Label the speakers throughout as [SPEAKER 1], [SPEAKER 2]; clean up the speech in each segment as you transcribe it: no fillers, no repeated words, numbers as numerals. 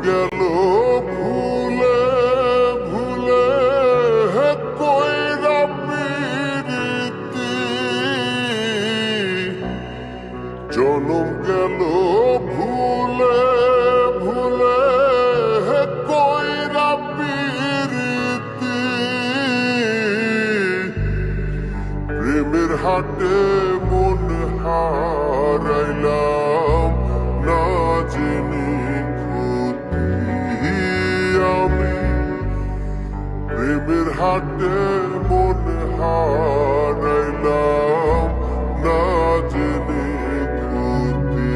[SPEAKER 1] গেল ভুলে ভুলে কইরা প্রীতি, জনম গেল ভুলে ভুলে কইরা প্রীতি, প্রেমের হাটে মন হারাইলাম না জেনে ক্ষতি আমি, প্রেমের হাটে মন হারাইলাম না জেনে ক্ষতি।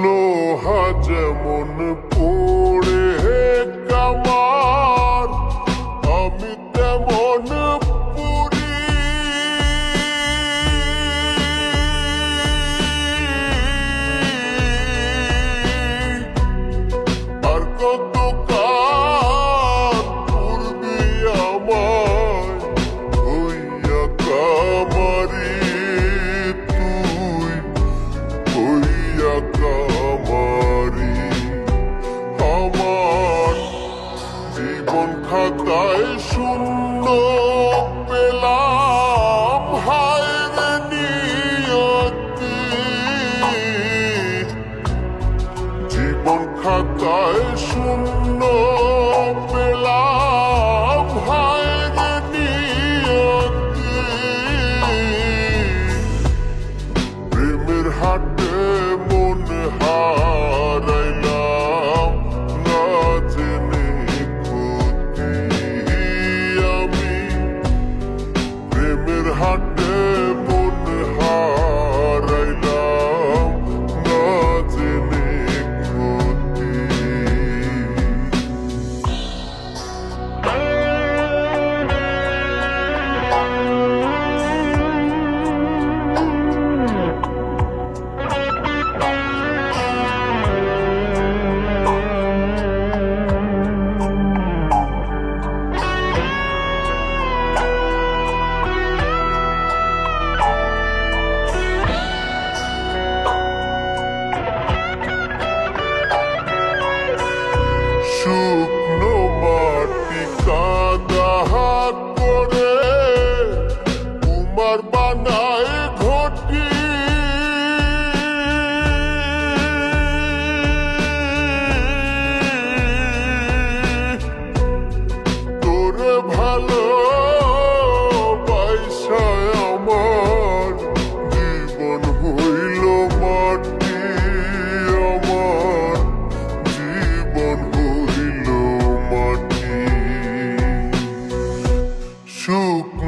[SPEAKER 1] লোহা যেমন পড়ে কামার, আমি তেমন পুরি, আর কত কাল পূর্বে আমায় হইয়া কামারি, তুই হইয়া কামারি। আমার জীবন খাতায় শূন্য পেলাম হায় রে নিয়তি, জীবন খাতায় শূন্য পেলাম হায় রে নিয়তি, প্রেমের হাটে মন হারাইলাম না জেনে ক্ষতি আমি, প্রেমের হাটে মন হারাইলাম না জেনে ক্ষতি। শুকনো মাটি কাদা করে কুমার বানায় ঘটি, তোরে ভালো পয়সায় আমার জীবন হইল মাটি, আমার জীবন হইল মাটি। সুখ